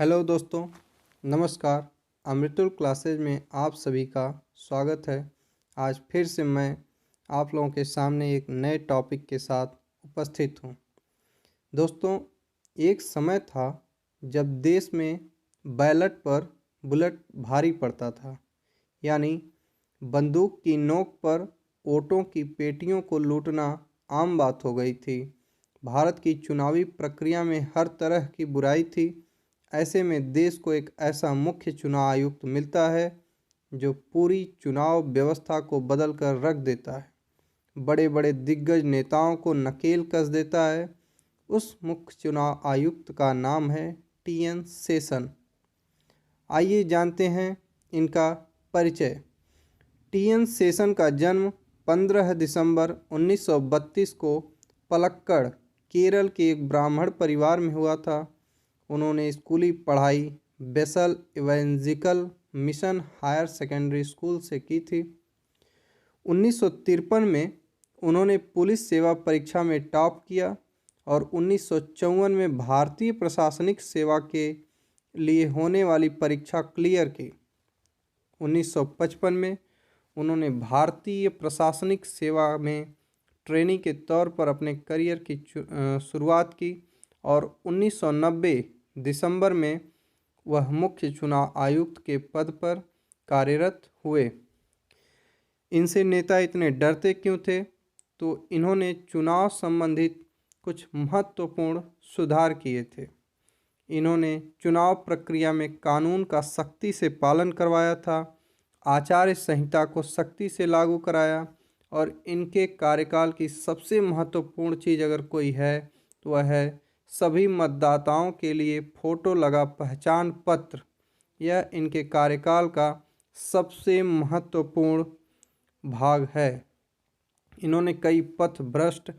Hello दोस्तों, नमस्कार। अमृतुल classes में आप सभी का स्वागत है। आज फिर से मैं आप लोगों के सामने एक नए टॉपिक के साथ उपस्थित हूँ। दोस्तों, एक समय था जब देश में बैलेट पर बुलेट भारी पड़ता था, यानी बंदूक की नोक पर वोटों की पेटियों को लूटना आम बात हो गई थी। भारत की चुनावी प्रक्रिया में हर तरह की बुराई थी। ऐसे में देश को एक ऐसा मुख्य चुनाव आयुक्त मिलता है जो पूरी चुनाव व्यवस्था को बदल कर रख देता है, बड़े बड़े दिग्गज नेताओं को नकेल कस देता है। उस मुख्य चुनाव आयुक्त का नाम है टी.एन. शेषन। आइए जानते हैं इनका परिचय। टी.एन. शेषन का जन्म 15 दिसंबर 1932 को पलक्कड़, केरल के एक ब्राह्मण परिवार में हुआ था। उन्होंने स्कूली पढ़ाई Basel evangelical mission higher secondary school से की थी। 1953 में उन्होंने पुलिस सेवा परीक्षा में टॉप किया और 1954 में भारतीय प्रशासनिक सेवा के लिए होने वाली परीक्षा क्लियर की। 1955 में उन्होंने भारतीय प्रशासनिक सेवा में ट्रेनी के तौर पर अपने करियर की शुरुआत की और 1990 दिसंबर में वह मुख्य चुनाव आयुक्त के पद पर कार्यरत हुए। इनसे नेता इतने डरते क्यों थे? तो इन्होंने चुनाव संबंधित कुछ महत्वपूर्ण सुधार किए थे। इन्होंने चुनाव प्रक्रिया में कानून का सख्ती से पालन करवाया था, आचार संहिता को सख्ती से लागू कराया और इनके कार्यकाल की सबसे महत्वपूर्ण चीज़ अगर कोई है तो वह है सभी मतदाताओं के लिए फ़ोटो लगा पहचान पत्र। यह इनके कार्यकाल का सबसे महत्वपूर्ण भाग है। इन्होंने कई पथ भ्रष्ट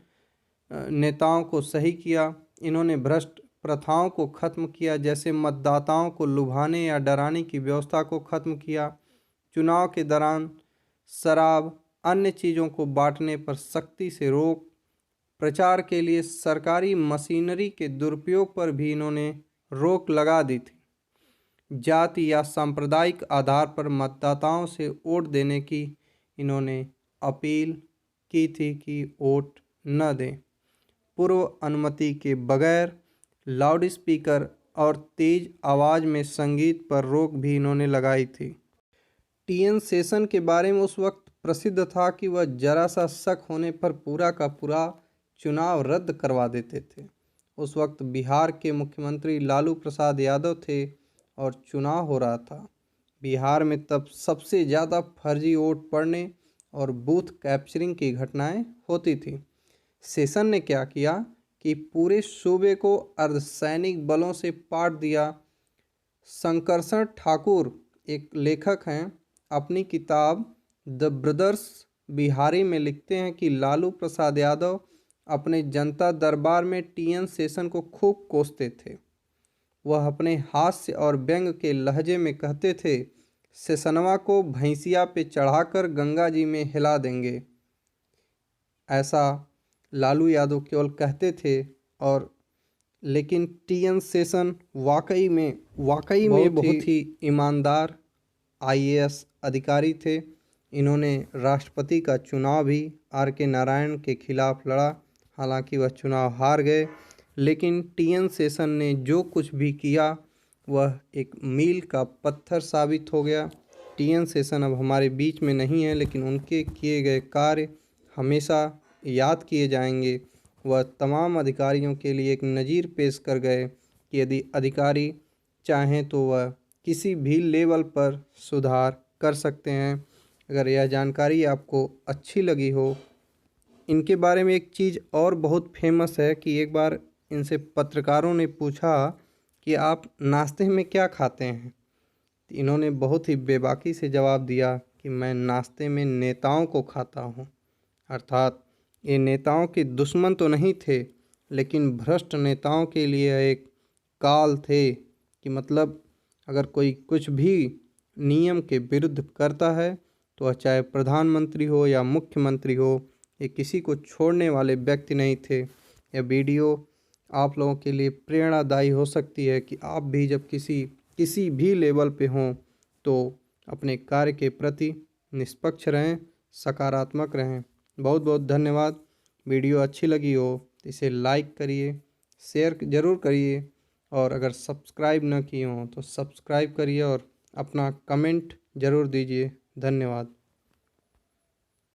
नेताओं को सही किया। इन्होंने भ्रष्ट प्रथाओं को खत्म किया, जैसे मतदाताओं को लुभाने या डराने की व्यवस्था को खत्म किया। चुनाव के दौरान शराब अन्य चीज़ों को बांटने पर सख्ती से रोक, प्रचार के लिए सरकारी मशीनरी के दुरुपयोग पर भी इन्होंने रोक लगा दी थी। जाति या सांप्रदायिक आधार पर मतदाताओं से वोट देने की इन्होंने अपील की थी कि वोट न दें। पूर्व अनुमति के बगैर लाउडस्पीकर और तेज आवाज़ में संगीत पर रोक भी इन्होंने लगाई थी। टी.एन. शेषन के बारे में उस वक्त प्रसिद्ध था कि वह जरा सा शक होने पर पूरा का पूरा चुनाव रद्द करवा देते थे। उस वक्त बिहार के मुख्यमंत्री लालू प्रसाद यादव थे और चुनाव हो रहा था। बिहार में तब सबसे ज़्यादा फर्जी वोट पड़ने और बूथ कैप्चरिंग की घटनाएं होती थी। शेषन ने क्या किया कि पूरे सूबे को अर्धसैनिक बलों से पाट दिया। शंकरशरण ठाकुर एक लेखक हैं, अपनी किताब द ब्रदर्स बिहारी में लिखते हैं कि लालू प्रसाद यादव अपने जनता दरबार में टी.एन. शेषन को खूब कोसते थे। वह अपने हास्य और व्यंग के लहजे में कहते थे, शेषनवा को भैंसिया पे चढ़ाकर गंगा जी में हिला देंगे। ऐसा लालू यादव केवल कहते थे, और लेकिन टी.एन. शेषन वाकई में बहुत ही ईमानदार आई.ए.एस. अधिकारी थे। इन्होंने राष्ट्रपति का चुनाव भी आर.के. नारायण के खिलाफ लड़ा। हालांकि वह चुनाव हार गए, लेकिन टी.एन. शेषन ने जो कुछ भी किया वह एक मील का पत्थर साबित हो गया। टी.एन. शेषन अब हमारे बीच में नहीं है, लेकिन उनके किए गए कार्य हमेशा याद किए जाएंगे। वह तमाम अधिकारियों के लिए एक नज़ीर पेश कर गए कि यदि अधिकारी चाहें तो वह किसी भी लेवल पर सुधार कर सकते हैं। अगर यह जानकारी आपको अच्छी लगी हो, इनके बारे में एक चीज़ और बहुत फेमस है कि एक बार इनसे पत्रकारों ने पूछा कि आप नाश्ते में क्या खाते हैं। इन्होंने बहुत ही बेबाकी से जवाब दिया कि मैं नाश्ते में नेताओं को खाता हूँ। अर्थात ये नेताओं के दुश्मन तो नहीं थे, लेकिन भ्रष्ट नेताओं के लिए एक काल थे कि मतलब अगर कोई कुछ भी नियम के विरुद्ध करता है तो वह चाहे प्रधानमंत्री हो या मुख्यमंत्री हो, ये किसी को छोड़ने वाले व्यक्ति नहीं थे। यह वीडियो आप लोगों के लिए प्रेरणादायी हो सकती है कि आप भी जब किसी भी लेवल पे हों तो अपने कार्य के प्रति निष्पक्ष रहें, सकारात्मक रहें। बहुत बहुत धन्यवाद। वीडियो अच्छी लगी हो तो इसे लाइक करिए, शेयर ज़रूर करिए, और अगर सब्सक्राइब न किए हों तो सब्सक्राइब करिए और अपना कमेंट ज़रूर दीजिए। धन्यवाद।